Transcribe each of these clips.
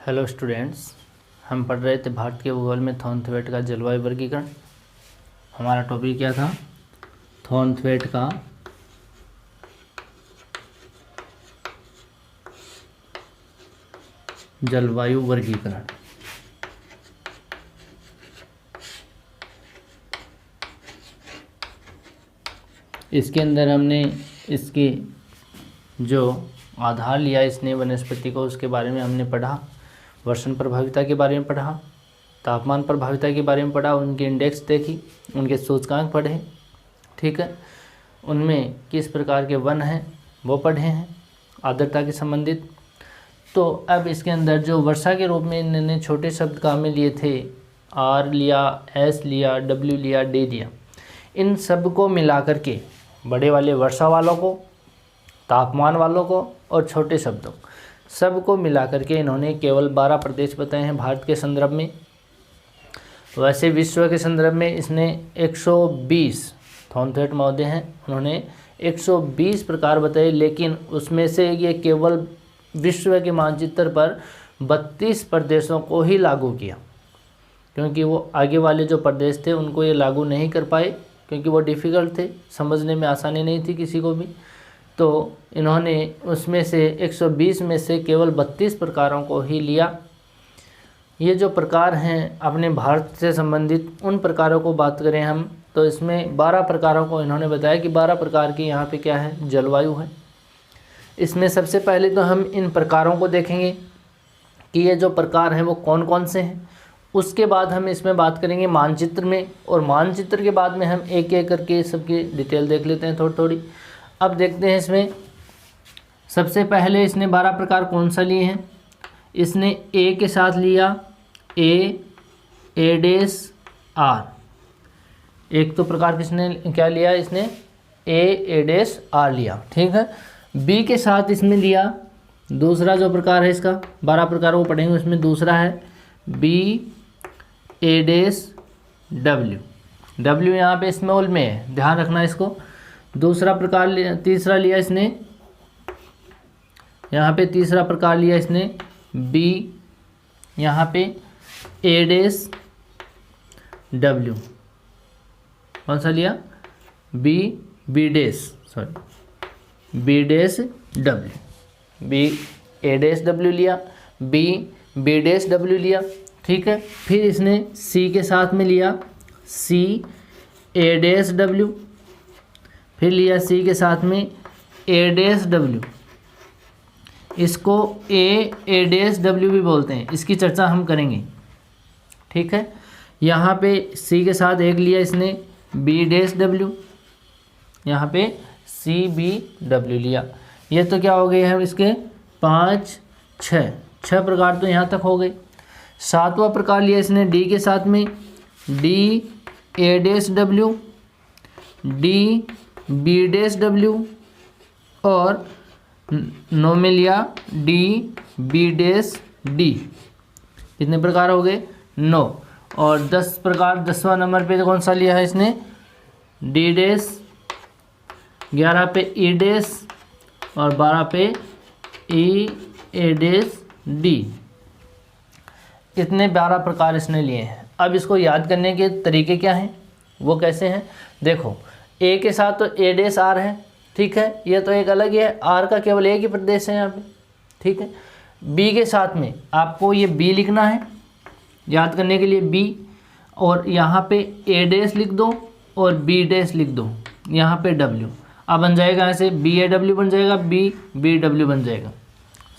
Hello students, हम पढ़ रहे थे भारत के भूगोल में थॉर्नथवेट का जलवायु वर्गीकरण। हमारा टॉपिक क्या था? थॉर्नथवेट का जलवायु वर्गीकरण। इसके अंदर हमने इसके जो आधार लिया इसने वनस्पति को, उसके बारे में हमने पढ़ा। वर्षण प्रभाविता के बारे में पढ़ा, तापमान प्रभाविता के बारे में पढ़ा, उनके इंडेक्स देखी, उनके सूचकांक पढ़े, ठीक है। उनमें किस प्रकार के वन हैं वो पढ़े हैं, आर्द्रता के संबंधित। तो अब इसके अंदर जो वर्षा के रूप में इन्होंने छोटे शब्द काम में लिए थे, आर लिया, एस लिया, डब्ल्यू लिया, डी लिया, इन सब को मिला करके बड़े वाले वर्षा वालों को, तापमान वालों को और छोटे शब्दों सबको मिला करके इन्होंने केवल 12 प्रदेश बताए हैं भारत के संदर्भ में। वैसे विश्व के संदर्भ में इसने 120, थॉर्नथवेट महोदय हैं, उन्होंने 120 प्रकार बताए, लेकिन उसमें से ये केवल विश्व के मानचित्र पर 32 प्रदेशों को ही लागू किया, क्योंकि वो आगे वाले जो प्रदेश थे उनको ये लागू नहीं कर पाए, क्योंकि वो डिफ़िकल्ट थे, समझने में आसानी नहीं थी किसी को भी। तो इन्होंने उसमें से 120 में से केवल 32 प्रकारों को ही लिया। ये जो प्रकार हैं अपने भारत से संबंधित, उन प्रकारों को बात करें हम तो इसमें 12 प्रकारों को इन्होंने बताया कि 12 प्रकार की यहाँ पे क्या है, जलवायु है। इसमें सबसे पहले तो हम इन प्रकारों को देखेंगे कि ये जो प्रकार हैं वो कौन कौन से हैं। उसके बाद हम इसमें बात करेंगे मानचित्र में, और मानचित्र के बाद में हम एक एक करके सबकी डिटेल देख लेते हैं थोड़ी थोड़ी। अब देखते हैं इसमें सबसे पहले इसने 12 प्रकार कौन सा लिए हैं। इसने ए के साथ लिया ए डेस आर। एक तो प्रकार किसने क्या लिया, इसने ए डेस आर लिया, ठीक है। बी के साथ इसमें लिया दूसरा जो प्रकार है, इसका 12 प्रकार वो पढ़ेंगे, उसमें दूसरा है B A dash W. W यहाँ पे स्मॉल में है, ध्यान रखना इसको। दूसरा प्रकार तीसरा लिया इसने, यहाँ पे तीसरा प्रकार लिया इसने बी, यहाँ पे ए डेस डब्ल्यू। कौन सा लिया? B dash W. B A dash W लिया, बी डेस डब्ल्यू लिया, ठीक है। फिर इसने सी के साथ में लिया सी ए डेस डब्ल्यू, फिर लिया सी के साथ में ए डेस डब्ल्यू। इसको ए डेस डब्ल्यू भी बोलते हैं, इसकी चर्चा हम करेंगे, ठीक है। यहाँ पे सी के साथ एक लिया इसने बी डेस डब्ल्यू, यहाँ पे सी बी डब्ल्यू लिया। ये तो क्या हो गए हैं इसके 5 6 प्रकार तो यहाँ तक हो गए। सातवां प्रकार लिया इसने डी के साथ में D A dash W, D B dash W, और 9 में लिया डी बी डेस डी। कितने प्रकार हो गए? 9। और 10 प्रकार 10वां नंबर पे कौन सा लिया है इसने? डी डेस, 11 पे ई डेस और 12 पे ई ए डेस डी। इतने 12 प्रकार इसने लिए हैं। अब इसको याद करने के तरीके क्या हैं, वो कैसे हैं? देखो, ए के साथ तो ए डेस आर है, ठीक है, ये तो एक अलग ही है, आर का केवल एक ही प्रदेश है यहाँ पे, ठीक है। बी के साथ में आपको ये बी लिखना है याद करने के लिए, बी, और यहाँ पे ए डेस लिख दो और बी डेस लिख दो, यहाँ पे डब्ल्यू। अब बन जाएगा ऐसे बी ए डब्ल्यू बन जाएगा, बी डब्ल्यू बन जाएगा,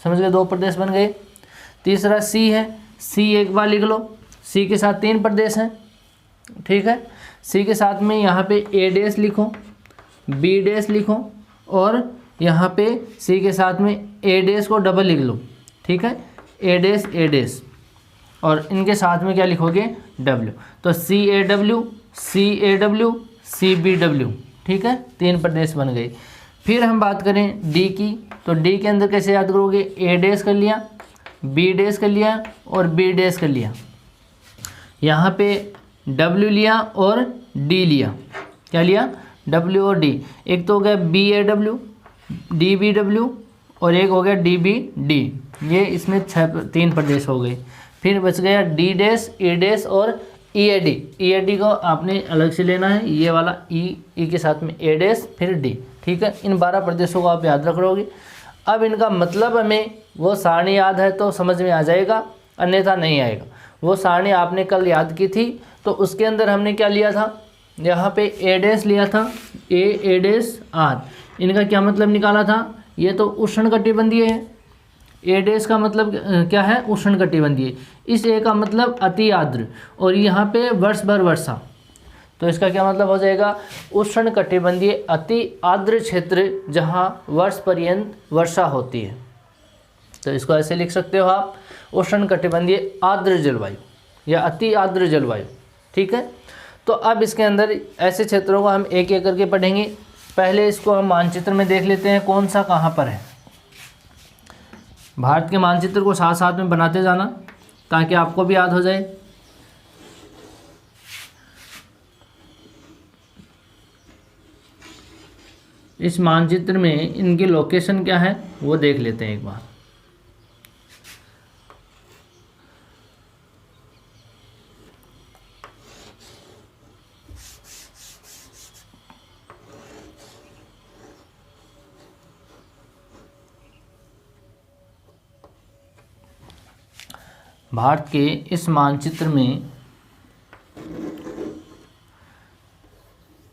समझ गए, 2 प्रदेश बन गए। तीसरा सी है, सी एक बार लिख लो, सी के साथ 3 प्रदेश हैं, ठीक है। सी के साथ में यहाँ पे ए डेस लिखो, बी डेस लिखो, और यहाँ पे सी के साथ में ए डेस को डबल लिख लो, ठीक है, ए डेस, और इनके साथ में क्या लिखोगे? डब्ल्यू। तो C A W, C B W, ठीक है, 3 प्रदेश बन गए। फिर हम बात करें डी की, तो डी के अंदर कैसे याद करोगे? ए डेस कर लिया, बी डेस कर लिया और बी डेस कर लिया, यहाँ पे डब्ल्यू लिया और डी लिया। क्या लिया? डब्ल्यू और डी। एक तो हो गया B A W, D B W और एक हो गया DBD, ये इसमें 3 प्रदेश हो गए। फिर बच गया D डैश, E डैश और EAD। EAD को आपने अलग से लेना है, ये वाला E के साथ में A डैश फिर D, ठीक है। इन 12 प्रदेशों को आप याद रख लोगे। अब इनका मतलब हमें वो सारणी याद है तो समझ में आ जाएगा, अन्यथा नहीं आएगा। वो सारणी आपने कल याद की थी, तो उसके अंदर हमने क्या लिया था, यहाँ पे A डैश लिया था, A डैश R। इनका क्या मतलब निकाला था, ये तो उष्णकटिबंधीय है। A डैश का मतलब क्या है, उष्णकटिबंधीय। इस A का मतलब अति आर्द्र, और यहाँ पे वर्ष भर वर्षा, तो इसका क्या मतलब हो जाएगा, उष्णकटिबंधीय अति आर्द्र क्षेत्र जहाँ वर्ष पर्यंत वर्षा होती है। तो इसको ऐसे लिख सकते हो आप, उष्णकटिबंधीय आर्द्र जलवायु या अति आर्द्र जलवायु, ठीक है। तो अब इसके अंदर ऐसे क्षेत्रों को हम एक एक करके पढ़ेंगे। पहले इसको हम मानचित्र में देख लेते हैं कौन सा कहाँ पर है। भारत के मानचित्र को साथ साथ में बनाते जाना ताकि आपको भी याद हो जाए। इस मानचित्र में इनकी लोकेशन क्या है वो देख लेते हैं एक बार। भारत के इस मानचित्र में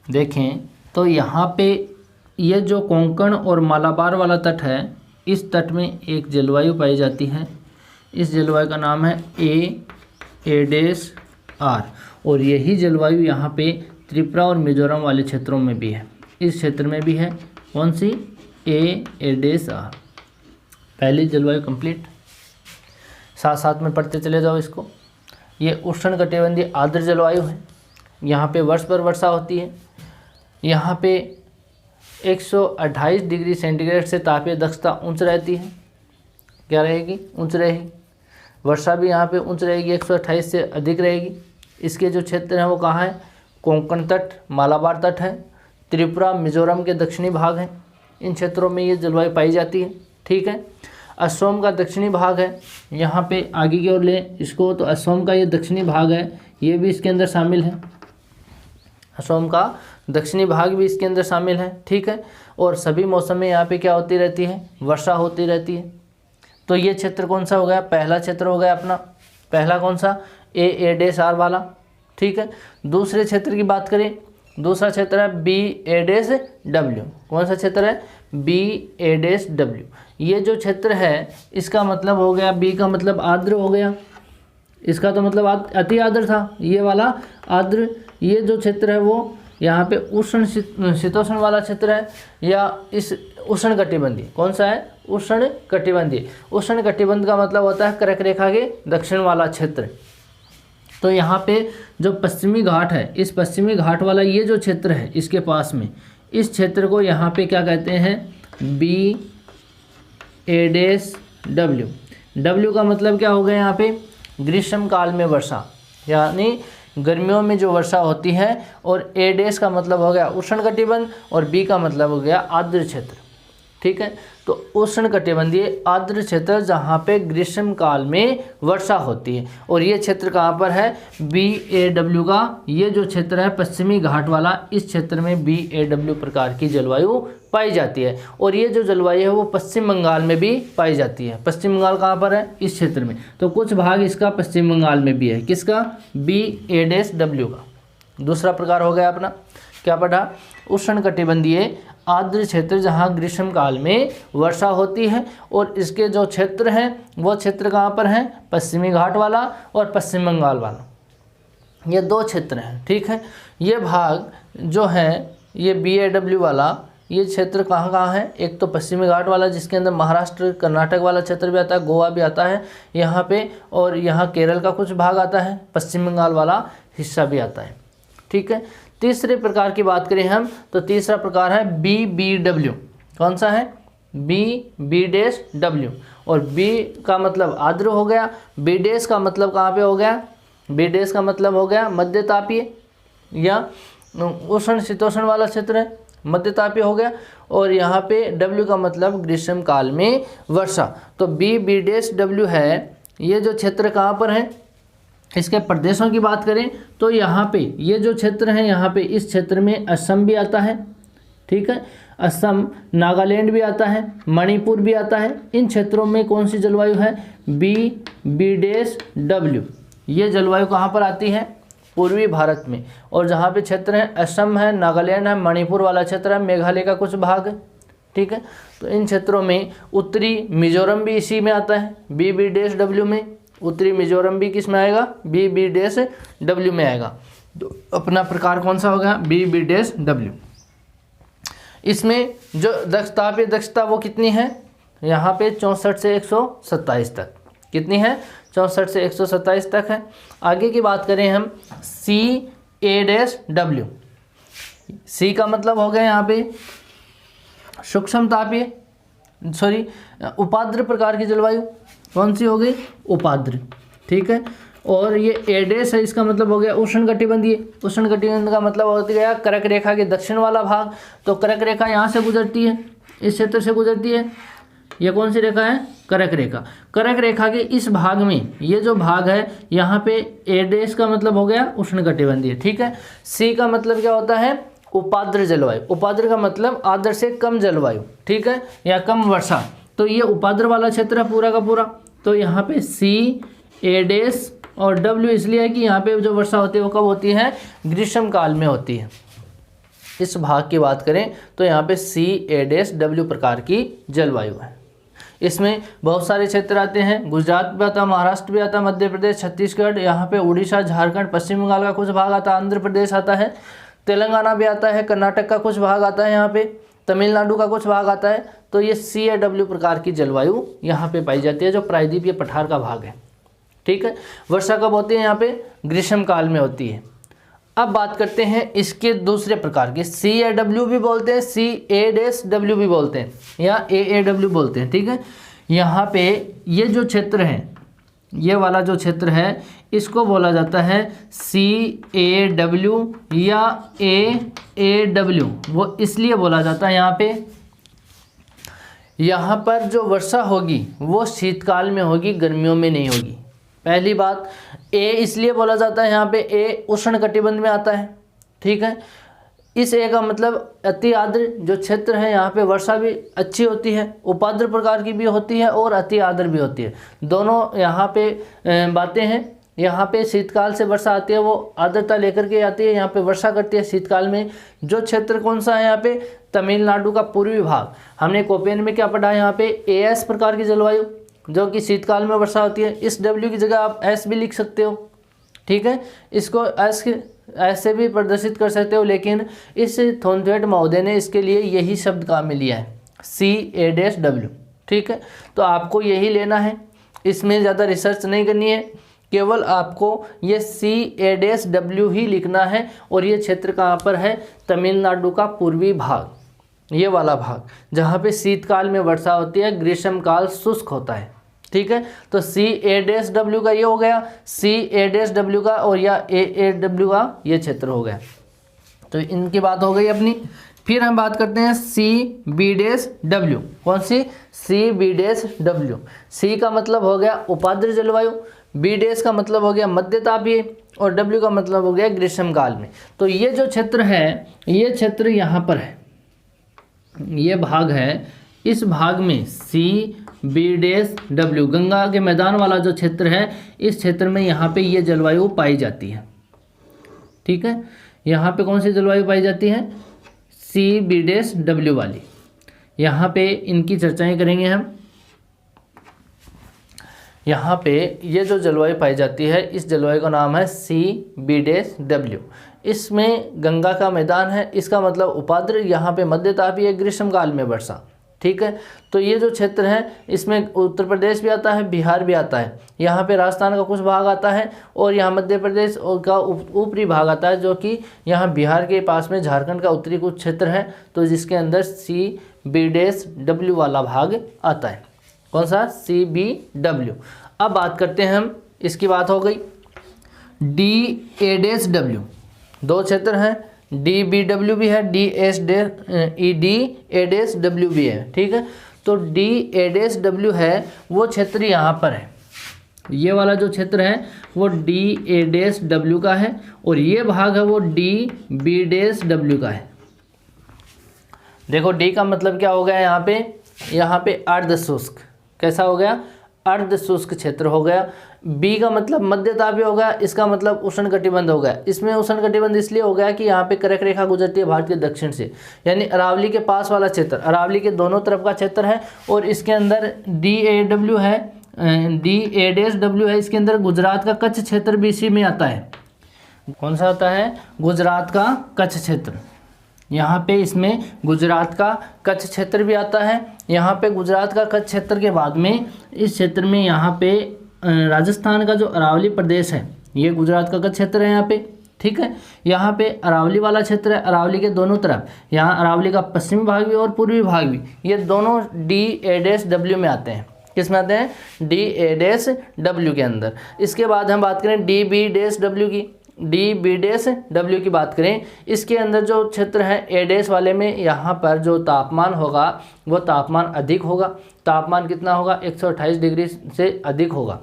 देखें तो यहाँ पे ये जो कोंकण और मालाबार वाला तट है, इस तट में एक जलवायु पाई जाती है। इस जलवायु का नाम है A डैश R, और यही जलवायु यहाँ पे त्रिपुरा और मिजोरम वाले क्षेत्रों में भी है। इस क्षेत्र में भी है कौन सी, A डैश R। पहली जलवायु कंप्लीट, साथ साथ में पढ़ते चले जाओ इसको। ये उष्णकटिबंधीय आर्द्र जलवायु है, यहाँ पे वर्ष भर वर्षा होती है। यहाँ पे 128 डिग्री सेंटीग्रेड से तापीय दक्षता उच्च रहती है। क्या रहेगी, उच्च रहेगी। वर्षा भी यहाँ पे उच्च रहेगी, 128 से अधिक रहेगी। इसके जो क्षेत्र हैं वो कहाँ है, कोंकण तट, मालाबार तट है, त्रिपुरा मिजोरम के दक्षिणी भाग हैं। इन क्षेत्रों में ये जलवायु पाई जाती है, ठीक है। असम का दक्षिणी भाग है, यहाँ पे आगे की ओर ले इसको, तो असम का ये दक्षिणी भाग है, ये भी इसके अंदर शामिल है। असम का दक्षिणी भाग भी इसके अंदर शामिल है, ठीक है। और सभी मौसम में यहाँ पे क्या होती रहती है, वर्षा होती रहती है। तो ये क्षेत्र कौन सा हो गया, पहला क्षेत्र हो गया अपना, पहला कौन सा, A डैश R वाला, ठीक है। दूसरे क्षेत्र की बात करें, दूसरा क्षेत्र है B डैश W। कौन सा क्षेत्र है, B डैश W। ये जो क्षेत्र है इसका मतलब हो गया, B का मतलब आर्द्र हो गया, इसका तो मतलब अति आर्द्र था, ये वाला आर्द्र। ये जो क्षेत्र है वो यहाँ पे उष्ण शीतोष्ण वाला क्षेत्र है, या इस उष्ण कटिबंधीय, कौन सा है, उष्ण कटिबंधीय। उष्ण कटिबंध का मतलब होता है कर्क रेखा के दक्षिण वाला क्षेत्र। तो यहाँ पे जो पश्चिमी घाट है, इस पश्चिमी घाट वाला ये जो क्षेत्र है इसके पास में, इस क्षेत्र को यहाँ पे क्या कहते हैं, B डैश W। W का मतलब क्या हो गया यहाँ पे, ग्रीष्म काल में वर्षा, यानी गर्मियों में जो वर्षा होती है। और A डैश का मतलब हो गया उष्णकटिबंध, और B का मतलब हो गया आर्द्र क्षेत्र, ठीक है। तो उष्णकटिबंधीय आर्द्र क्षेत्र जहाँ पे ग्रीष्म काल में वर्षा होती है। और ये क्षेत्र कहाँ पर है, BAW का ये जो क्षेत्र है पश्चिमी घाट वाला, इस क्षेत्र में BAW प्रकार की जलवायु पाई जाती है। और ये जो जलवायु है वो पश्चिम बंगाल में भी पाई जाती है। पश्चिम बंगाल कहाँ पर है, इस क्षेत्र में। तो कुछ भाग इसका पश्चिम बंगाल में भी है, किसका, BAW का। दूसरा प्रकार हो गया अपना, क्या पढ़ा, उष्णकटिबंधीय आर्द्र क्षेत्र जहाँ ग्रीष्म काल में वर्षा होती है। और इसके जो क्षेत्र हैं वो क्षेत्र कहाँ पर हैं, पश्चिमी घाट वाला और पश्चिम बंगाल वाला, ये दो क्षेत्र हैं, ठीक है। ये भाग जो है ये BAW वाला, ये क्षेत्र कहाँ कहाँ है, एक तो पश्चिमी घाट वाला जिसके अंदर महाराष्ट्र कर्नाटक वाला क्षेत्र भी आता है, गोवा भी आता है यहाँ पे, और यहाँ केरल का कुछ भाग आता है, पश्चिम बंगाल वाला हिस्सा भी आता है, ठीक है। तीसरे प्रकार की बात करें हम तो तीसरा प्रकार है BBW। कौन सा है, B डैश W। और B का मतलब आर्द्र हो गया, B डैश का मतलब कहाँ पे हो गया, B डैश का मतलब हो गया मध्य तापीय या उष्ण शीतोष्ण वाला क्षेत्र है। मध्यतापीय हो गया, और यहाँ पे डब्ल्यू का मतलब ग्रीष्म काल में वर्षा। तो B है, ये जो क्षेत्र कहाँ पर है, इसके प्रदेशों की बात करें तो यहाँ पे ये जो क्षेत्र है, यहाँ पे इस क्षेत्र में असम भी आता है, ठीक है, असम, नागालैंड भी आता है, मणिपुर भी आता है। इन क्षेत्रों में कौन सी जलवायु है, B ये जलवायु कहाँ पर आती है, पूर्वी भारत में। और जहाँ पे क्षेत्र है, असम है, नागालैंड है, मणिपुर वाला क्षेत्र है, मेघालय का कुछ भाग है, ठीक है। तो इन क्षेत्रों में उत्तरी मिजोरम भी इसी में आता है, B में। उत्तरी मिजोरम भी किस में आएगा, B में आएगा। तो अपना प्रकार कौन सा होगा, B। इसमें जो दक्षता वो कितनी है, यहाँ पे 64 से 127 तक, कितनी है, 64 से 127 तक है। आगे की बात करें हम CA-W, C का मतलब हो गया यहाँ पे सूक्ष्म तापीय, उपाद्र प्रकार की जलवायु, कौन सी हो गई, उपाद्र, ठीक है। और ये A- है, इसका मतलब हो गया उष्णकटिबंधीय। उष्णकटिबंध का मतलब हो गया कर्क रेखा के दक्षिण वाला भाग। तो कर्क रेखा यहाँ से गुजरती है, इस क्षेत्र से गुजरती है। ये कौन सी रेखा है, कर्क रेखा। कर्क रेखा के इस भाग में ये जो भाग है, यहाँ पे A- का मतलब हो गया उष्णकटिबंधीय, ठीक है। C का मतलब क्या होता है, उपाद्र जलवायु। उपाद्र का मतलब आद्र से कम जलवायु, ठीक है, या कम वर्षा। तो ये उपाद्र वाला क्षेत्र है पूरा का पूरा। तो यहाँ पे CA- और W इसलिए है कि यहाँ पे जो वर्षा होती है वो कब होती है, ग्रीष्म काल में होती है। इस भाग की बात करें तो यहाँ पे CA-W प्रकार की जलवायु है। इसमें बहुत सारे क्षेत्र आते हैं, गुजरात भी आता, महाराष्ट्र भी आता, मध्य प्रदेश, छत्तीसगढ़, यहाँ पे उड़ीसा, झारखंड, पश्चिम बंगाल का कुछ भाग आता, आंध्र प्रदेश आता है, तेलंगाना भी आता है, कर्नाटक का कुछ भाग आता है, यहाँ पे तमिलनाडु का कुछ भाग आता है। तो ये CA-W प्रकार की जलवायु यहाँ पे पाई जाती है, जो प्रायद्वीपीय पठार का भाग है, ठीक है। वर्षा कब होती है, यहाँ पे ग्रीष्म काल में होती है। अब बात करते हैं इसके दूसरे प्रकार के, CA-W भी बोलते हैं, CA-W भी बोलते हैं, या AAW बोलते हैं, ठीक है। यहाँ पे ये जो क्षेत्र है, ये वाला जो क्षेत्र है, इसको बोला जाता है CA-W या AAW। वो इसलिए बोला जाता है, यहाँ पर जो वर्षा होगी वो शीतकाल में होगी, गर्मियों में नहीं होगी। पहली बात, A इसलिए बोला जाता है, यहाँ पे A उष्णकटिबंध में आता है, ठीक है। इस A का मतलब अति आर्द्र जो क्षेत्र है, यहाँ पे वर्षा भी अच्छी होती है, उपाद्र प्रकार की भी होती है और अति आर्द्र भी होती है, दोनों यहाँ पे बातें हैं। यहाँ पे शीतकाल से वर्षा आती है, वो आर्द्रता लेकर के आती है, यहाँ पे वर्षा करती है शीतकाल में। जो क्षेत्र कौन सा है, यहाँ पे तमिलनाडु का पूर्वी भाग। हमने कोपेन में क्या पढ़ा है, यहाँ पे AS प्रकार की जलवायु, जो कि शीतकाल में वर्षा होती है। इस W की जगह आप S भी लिख सकते हो, ठीक है। इसको ऐसे भी प्रदर्शित कर सकते हो, लेकिन इस थॉर्नथवेट महोदय ने इसके लिए यही शब्द काम में लिया है, CA-W, ठीक है। तो आपको यही लेना है, इसमें ज़्यादा रिसर्च नहीं करनी है, केवल आपको ये CA-W ही लिखना है। और ये क्षेत्र कहाँ पर है, तमिलनाडु का पूर्वी भाग, ये वाला भाग जहाँ पे शीतकाल में वर्षा होती है, ग्रीष्म काल शुष्क होता है, ठीक है। तो CA-W का ये हो गया, CA-W का, और या AAW का ये क्षेत्र हो गया। तो इनकी बात हो गई अपनी। फिर हम बात करते हैं CB-W। कौन सी, CB-W। C का मतलब हो गया उपाद्र जलवायु, B- का मतलब हो गया मध्यतापीय, और W का मतलब हो गया ग्रीष्म काल में। तो ये जो क्षेत्र है, ये क्षेत्र यहाँ पर है, ये भाग है, इस भाग में CB-W गंगा के मैदान वाला जो क्षेत्र है, इस क्षेत्र में यहाँ पे ये जलवायु पाई जाती है, ठीक है। यहाँ पे कौन सी जलवायु पाई जाती है, CB-W वाली। यहाँ पे इनकी चर्चाएं करेंगे हम। यहाँ पे ये जो जलवायु पाई जाती है, इस जलवायु का नाम है CB-W। इसमें गंगा का मैदान है, इसका मतलब उपाद्र, यहाँ पे मध्यतापीय, ग्रीष्म काल में वर्षा, ठीक है। तो ये जो क्षेत्र है, इसमें उत्तर प्रदेश भी आता है, बिहार भी आता है, यहाँ पे राजस्थान का कुछ भाग आता है, और यहाँ मध्य प्रदेश का ऊपरी भाग आता है, जो कि यहाँ बिहार के पास में झारखंड का उत्तरी कुछ क्षेत्र है, तो जिसके अंदर CB-W वाला भाग आता है। कौन सा, CB-W। अब बात करते हैं हम, इसकी बात हो गई। DA-W, दो क्षेत्र हैं, DBW भी है, DAW भी है, ठीक है। तो DAW है वो क्षेत्र यहाँ पर है, ये वाला जो क्षेत्र है वो DAW का है, और ये भाग है वो DB' का है। देखो D का मतलब क्या हो गया यहाँ पे अर्ध शुष्क, कैसा हो गया, अर्ध शुष्क क्षेत्र हो गया। B का मतलब मध्य तापीय हो गया, इसका मतलब उष्णकटिबंध हो गया। इसमें उष्णकटिबंध इसलिए हो गया कि यहाँ पे कर्क रेखा गुजरती है भारत के दक्षिण से, यानी अरावली के पास वाला क्षेत्र, अरावली के दोनों तरफ का क्षेत्र है। और इसके अंदर DAW है, DA' है, इसके अंदर गुजरात का कच्छ क्षेत्र भी इसी में आता है। कौन सा आता है, गुजरात का कच्छ क्षेत्र। यहाँ पे इसमें गुजरात का कच्छ क्षेत्र भी आता है। यहाँ पे गुजरात का कच्छ क्षेत्र के बाद में इस क्षेत्र में यहाँ पे राजस्थान का जो अरावली प्रदेश है, ये गुजरात का कच्छ क्षेत्र है यहाँ पे, ठीक है। यहाँ पे अरावली वाला क्षेत्र है, अरावली के दोनों तरफ, यहाँ अरावली का पश्चिमी भाग भी और पूर्वी भाग भी, ये दोनों DA' में आते हैं। किस में आते हैं, DA' के अंदर। इसके बाद हम बात करें DB' की, DB' की बात करें, इसके अंदर जो क्षेत्र है A' वाले में, यहाँ पर जो तापमान होगा वो तापमान अधिक होगा। तापमान कितना होगा, 128 डिग्री से अधिक होगा।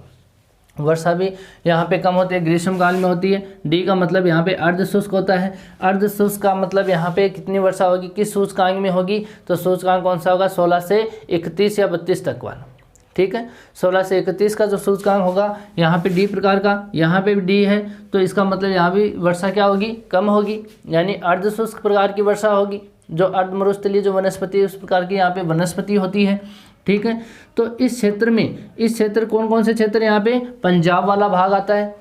वर्षा भी यहाँ पे कम होती है, ग्रीष्म काल में होती है। D का मतलब यहाँ पे अर्ध शुष्क होता है। अर्ध शुष्क का मतलब यहाँ पे कितनी वर्षा होगी, किस सूचकांक में होगी, तो सूचकांक कौन सा होगा, 16 से 31 या 32 तक वाला, ठीक है। 16 से 31 का जो सूचकांक होगा, यहाँ पे D प्रकार का, यहाँ पे भी D है, तो इसका मतलब यहाँ भी वर्षा क्या होगी, कम होगी, यानी अर्ध शुष्क प्रकार की वर्षा होगी। जो अर्ध मरुस्थलीय जो वनस्पति उस प्रकार की यहाँ पे वनस्पति होती है, ठीक है। तो इस क्षेत्र में, इस क्षेत्र कौन कौन से क्षेत्र यहाँ पे, पंजाब वाला भाग आता है,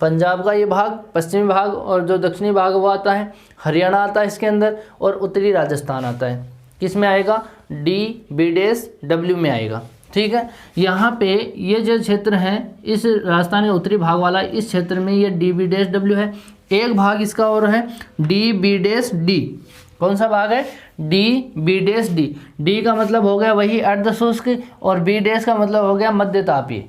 पंजाब का ये भाग, पश्चिमी भाग, और जो दक्षिणी भाग वो आता है, हरियाणा आता है इसके अंदर, और उत्तरी राजस्थान आता है। किस में आएगा, DB' में आएगा, ठीक है। यहाँ पे ये जो क्षेत्र है, इस राजस्थान के उत्तरी भाग वाला, इस क्षेत्र में ये DB' है। एक भाग इसका और है DB', कौन सा भाग है, DB'। D का मतलब हो गया वही अर्ध शुष्क, और B' का मतलब हो गया मध्य तापीय,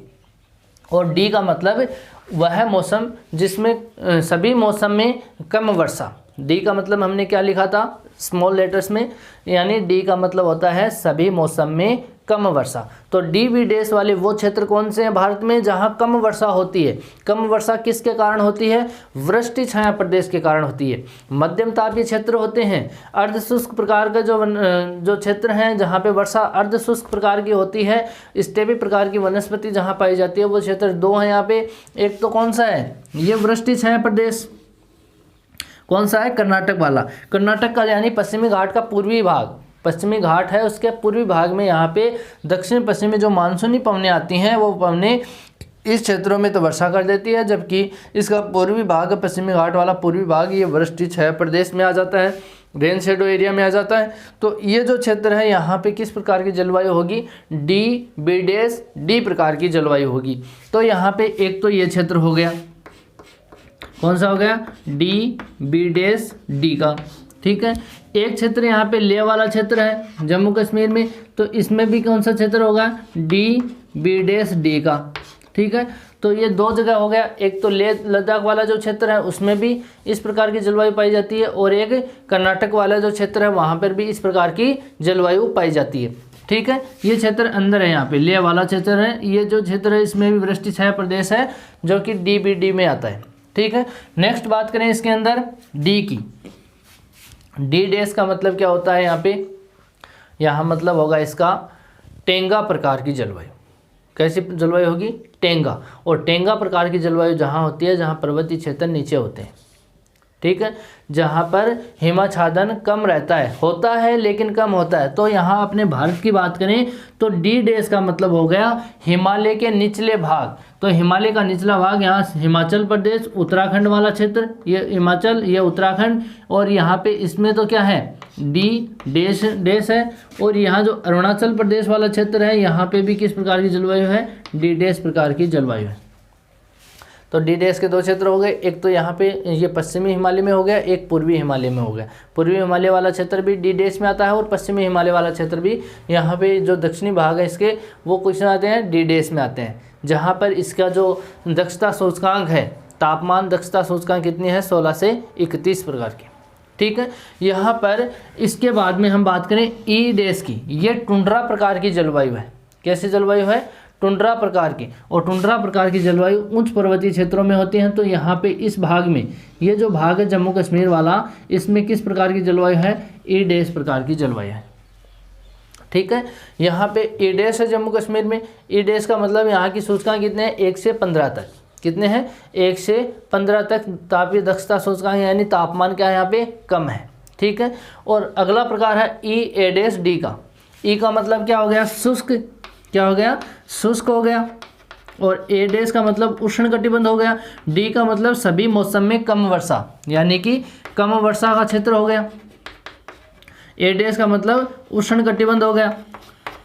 और D का मतलब वह मौसम जिसमें सभी मौसम में कम वर्षा। D का मतलब हमने क्या लिखा था स्मॉल लेटर्स में, यानी D का मतलब होता है सभी मौसम में कम वर्षा। तो DB' वाले वो क्षेत्र कौन से हैं भारत में जहां कम वर्षा होती है। कम वर्षा किसके कारण होती है, वृष्टि छाया प्रदेश के कारण होती है। मध्यम तापीय क्षेत्र होते हैं, अर्ध शुष्क प्रकार का जो क्षेत्र हैं जहां पे वर्षा अर्ध शुष्क प्रकार की होती है, स्टेपी प्रकार की वनस्पति जहां पाई जाती है, वो क्षेत्र दो हैं यहाँ पे। एक तो कौन सा है, ये वृष्टि छाया प्रदेश, कौन सा है, कर्नाटक वाला। कर्नाटक का यानी पश्चिमी घाट का पूर्वी भाग, पश्चिमी घाट है उसके पूर्वी भाग में यहाँ पे दक्षिण पश्चिमी जो मानसूनी पवनें आती हैं, वो पवनें इस क्षेत्रों में तो वर्षा कर देती है, जबकि इसका पूर्वी भाग, पश्चिमी घाट वाला पूर्वी भाग, ये वृष्टि छाया प्रदेश में आ जाता है, रेन शेडो एरिया में आ जाता है। तो ये जो क्षेत्र है यहाँ पे किस प्रकार की जलवायु होगी, DB' प्रकार की जलवायु होगी। तो यहाँ पे एक तो ये क्षेत्र हो गया, कौन सा हो गया, DB' का, ठीक है। एक क्षेत्र यहाँ पे लेह वाला क्षेत्र है जम्मू कश्मीर में, तो इसमें भी कौन सा क्षेत्र होगा, DB' का, ठीक है। तो ये दो जगह हो गया, एक तो लेह लद्दाख वाला जो क्षेत्र है उसमें भी इस प्रकार की जलवायु पाई जाती है, और एक कर्नाटक वाला जो क्षेत्र है वहाँ पर भी इस प्रकार की जलवायु पाई जाती है, ठीक है। ये क्षेत्र अंदर है, यहाँ पे लेह वाला क्षेत्र है, ये जो क्षेत्र है इसमें भी वृष्टि छाया प्रदेश है जो कि DBD में आता है, ठीक है। नेक्स्ट बात करें इसके अंदर D की, D' का मतलब क्या होता है यहाँ पे, यहाँ मतलब होगा इसका टेंगा प्रकार की जलवायु। कैसी जलवायु होगी, टेंगा। और टेंगा प्रकार की जलवायु जहाँ होती है जहाँ पर्वतीय क्षेत्र नीचे होते हैं, ठीक है, जहाँ पर हिमाच्छादन कम रहता है, होता है लेकिन कम होता है। तो यहाँ अपने भारत की बात करें तो D' का मतलब हो गया हिमालय के निचले भाग। तो हिमालय का निचला भाग यहाँ हिमाचल प्रदेश, उत्तराखंड वाला क्षेत्र, ये हिमाचल, ये उत्तराखंड, और यहाँ पे इसमें तो क्या है, D' है। और यहाँ जो अरुणाचल प्रदेश वाला क्षेत्र है यहाँ पे भी किस प्रकार की जलवायु है, D' प्रकार की जलवायु है। तो D' के दो क्षेत्र हो गए, एक तो यहाँ पे ये पश्चिमी हिमालय में हो गया, एक पूर्वी हिमालय में हो गया। पूर्वी हिमालय वाला क्षेत्र भी D' में आता है, और पश्चिमी हिमालय वाला क्षेत्र भी, यहाँ पे जो दक्षिणी भाग है इसके वो कुछ आते हैं D' में आते हैं, जहाँ पर इसका जो दक्षता सूचकांक है, तापमान दक्षता सूचकांक कितनी है, 16 से 31 प्रकार की, ठीक है। यहाँ पर इसके बाद में हम बात करें ई देश की, ये टुंड्रा प्रकार की जलवायु है। कैसी जलवायु है? टुंड्रा प्रकार की। और टुंड्रा प्रकार की जलवायु उच्च पर्वतीय क्षेत्रों में होती हैं। तो यहाँ पे इस भाग में, ये जो भाग है जम्मू कश्मीर वाला, इसमें किस प्रकार की जलवायु है? ई देश प्रकार की जलवायु है। ठीक है, यहाँ पे ई देश है जम्मू कश्मीर में। ई देश का मतलब यहाँ की सूचकांक कितने हैं? 1 से 15 तक। कितने हैं? 1 से 15 तक तापीय दक्षता सूचकांक, यानी तापमान क्या है यहाँ पे? कम है। ठीक है। और अगला प्रकार है ई ए डैश डी का। ई का मतलब क्या हो गया? शुष्क। क्या हो गया? शुष्क हो गया। और ए डैश का मतलब उष्णकटिबंध हो गया। डी का मतलब सभी मौसम में कम वर्षा, यानी कि कम वर्षा का क्षेत्र हो गया। ए डैश का मतलब उष्णकटिबंध हो गया।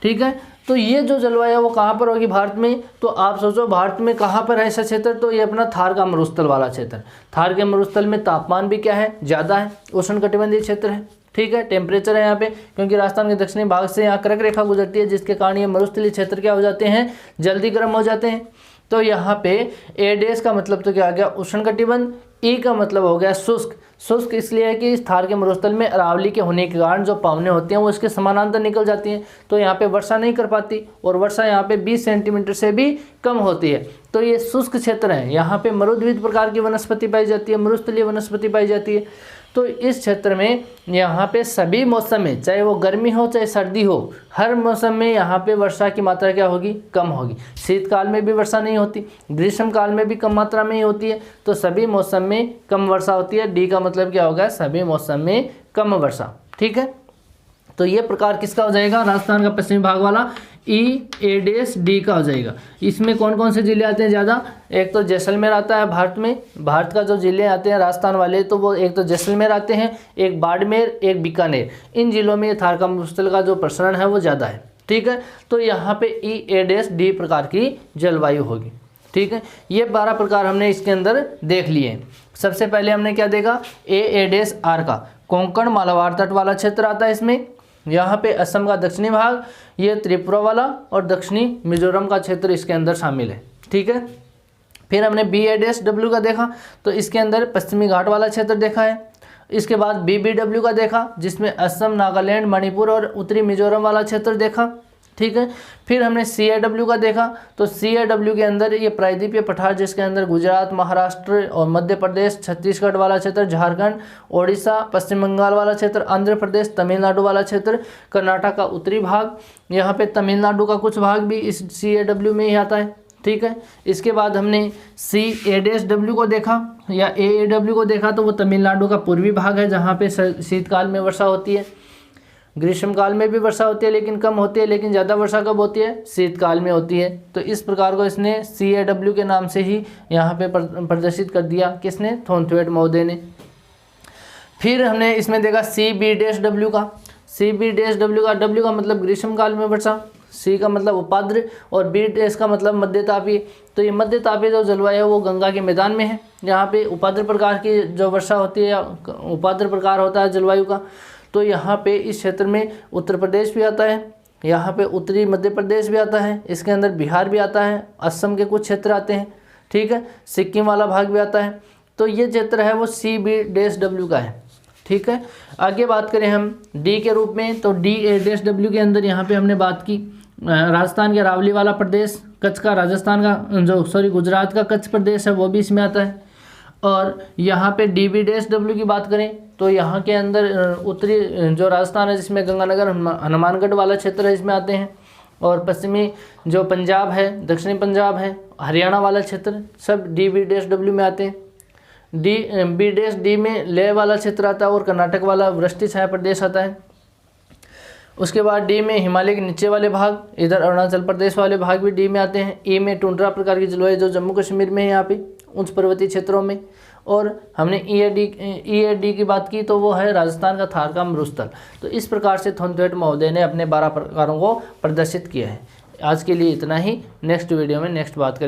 ठीक है। तो ये जो जलवायु है वो कहाँ पर होगी भारत में? तो आप सोचो भारत में कहाँ पर है ऐसा क्षेत्र? तो ये अपना थार का मरुस्थल वाला क्षेत्र। थार के मरुस्थल में तापमान भी क्या है? ज़्यादा है, उष्णकटिबंधीय क्षेत्र है। ठीक है। टेम्परेचर है यहाँ पे, क्योंकि राजस्थान के दक्षिणी भाग से यहाँ कर्क रेखा गुजरती है, जिसके कारण ये मरुस्थलीय क्षेत्र क्या हो जाते हैं? जल्दी गर्म हो जाते हैं। तो यहाँ पे ए डैश का मतलब तो क्या आ गया? उष्णकटिबंध। ई का मतलब हो गया शुष्क। शुष्क इसलिए है कि इस थार के मरुस्थल में अरावली के होने के कारण जो पावने होते हैं वो इसके समानांतर निकल जाती हैं, तो यहाँ पे वर्षा नहीं कर पाती, और वर्षा यहाँ पे 20 सेंटीमीटर से भी कम होती है। तो ये शुष्क क्षेत्र है। यहाँ पे मरुद्विज प्रकार की वनस्पति पाई जाती है, मरुस्थलीय वनस्पति पाई जाती है। तो इस क्षेत्र में यहाँ पे सभी मौसम में, चाहे वो गर्मी हो चाहे सर्दी हो, हर मौसम में यहाँ पे वर्षा की मात्रा क्या होगी? कम होगी। शीतकाल में भी वर्षा नहीं होती, ग्रीष्म काल में भी कम मात्रा में ही होती है। तो सभी मौसम में कम वर्षा होती है। डी का मतलब क्या होगा? सभी मौसम में कम वर्षा। ठीक है। तो ये प्रकार किसका हो जाएगा? राजस्थान का पश्चिमी भाग वाला ई ए डैश डी का हो जाएगा। इसमें कौन कौन से जिले आते हैं ज़्यादा? एक तो जैसलमेर आता है भारत में। भारत का जो जिले आते हैं राजस्थान वाले, तो वो एक तो जैसलमेर आते हैं, एक बाड़मेर, एक बीकानेर। इन जिलों में थार का मरुस्थल का जो प्रसरण है वो ज़्यादा है। ठीक है। तो यहाँ पे ई ए डैश डी प्रकार की जलवायु होगी। ठीक है। ये 12 प्रकार हमने इसके अंदर देख लिए हैं। सबसे पहले हमने क्या देखा? ए डैश आर का कोंकण मालाबार तट वाला क्षेत्र आता है इसमें। यहाँ पे असम का दक्षिणी भाग, ये त्रिपुरा वाला और दक्षिणी मिजोरम का क्षेत्र इसके अंदर शामिल है। ठीक है। फिर हमने बी ए डैश डब्ल्यू का देखा, तो इसके अंदर पश्चिमी घाट वाला क्षेत्र देखा है। इसके बाद बी बी डब्ल्यू का देखा, जिसमें असम, नागालैंड, मणिपुर और उत्तरी मिजोरम वाला क्षेत्र देखा। ठीक है। फिर हमने सी ए डब्ल्यू का देखा, तो सी ए डब्ल्यू के अंदर ये प्रायद्वीपीय पठार, जिसके अंदर गुजरात, महाराष्ट्र और मध्य प्रदेश, छत्तीसगढ़ वाला क्षेत्र, झारखंड, ओडिशा, पश्चिम बंगाल वाला क्षेत्र, आंध्र प्रदेश, तमिलनाडु वाला क्षेत्र, कर्नाटक का उत्तरी भाग, यहाँ पे तमिलनाडु का कुछ भाग भी इस सी ए डब्ल्यू में ही आता है। ठीक है। इसके बाद हमने सी ए डैश डब्ल्यू को देखा या ए डब्ल्यू को देखा, तो वो तमिलनाडु का पूर्वी भाग है, जहाँ पे शीतकाल में वर्षा होती है। ग्रीष्मकाल में भी वर्षा होती है लेकिन कम होती है, लेकिन ज़्यादा वर्षा कब होती है? शीतकाल में होती है। तो इस प्रकार को इसने सी ए डब्ल्यू के नाम से ही यहाँ पे प्रदर्शित कर दिया। किसने? थॉर्नथवेट महोदय ने। फिर हमने इसमें देखा सी बी डैश डब्ल्यू का। सी बी डैश डब्ल्यू का, डब्ल्यू का मतलब ग्रीष्मकाल में वर्षा, सी का मतलब उपाद्र और बी डैश का मतलब मध्य तापीय। तो ये मध्य तापीय जो जलवायु है वो गंगा के मैदान में है। यहाँ पे उपाद्र प्रकार की जो वर्षा होती है, उपाद्र प्रकार होता है जलवायु का। तो यहाँ पे इस क्षेत्र में उत्तर प्रदेश भी आता है, यहाँ पे उत्तरी मध्य प्रदेश भी आता है, इसके अंदर बिहार भी आता है, असम के कुछ क्षेत्र आते हैं। ठीक है। सिक्किम वाला भाग भी आता है। तो ये क्षेत्र है वो सी बी डैश डब्ल्यू का है। ठीक है। आगे बात करें हम डी के रूप में, तो डी ए डैश डब्ल्यू के अंदर यहाँ पे हमने बात की राजस्थान के अरावली वाला प्रदेश, कच्छ का राजस्थान का गुजरात का कच्छ प्रदेश है वो भी इसमें आता है। और यहाँ पे डी बी डैश डब्ल्यू की बात करें तो यहाँ के अंदर उत्तरी जो राजस्थान है, जिसमें गंगानगर, हनुमानगढ़ वाला क्षेत्र है, इसमें आते हैं। और पश्चिमी जो पंजाब है, दक्षिणी पंजाब है, हरियाणा वाला क्षेत्र, सब डी बी डैश डब्ल्यू में आते हैं। डी बी डैश डी में लेह वाला क्षेत्र आता है और कर्नाटक वाला वृष्टि छाया प्रदेश आता है। उसके बाद डी में हिमालय के नीचे वाले भाग, इधर अरुणाचल प्रदेश वाले भाग भी डी में आते हैं। ई में टुंड्रा प्रकार की जलवायु जो जम्मू कश्मीर में है, यहाँ पे उच्च पर्वतीय क्षेत्रों में। और हमने ई ए डी की बात की, तो वो है राजस्थान का थार का मरुस्थल। तो इस प्रकार से थॉर्नथवेट महोदय ने अपने 12 प्रकारों को प्रदर्शित किया है। आज के लिए इतना ही। नेक्स्ट वीडियो में नेक्स्ट बात करें।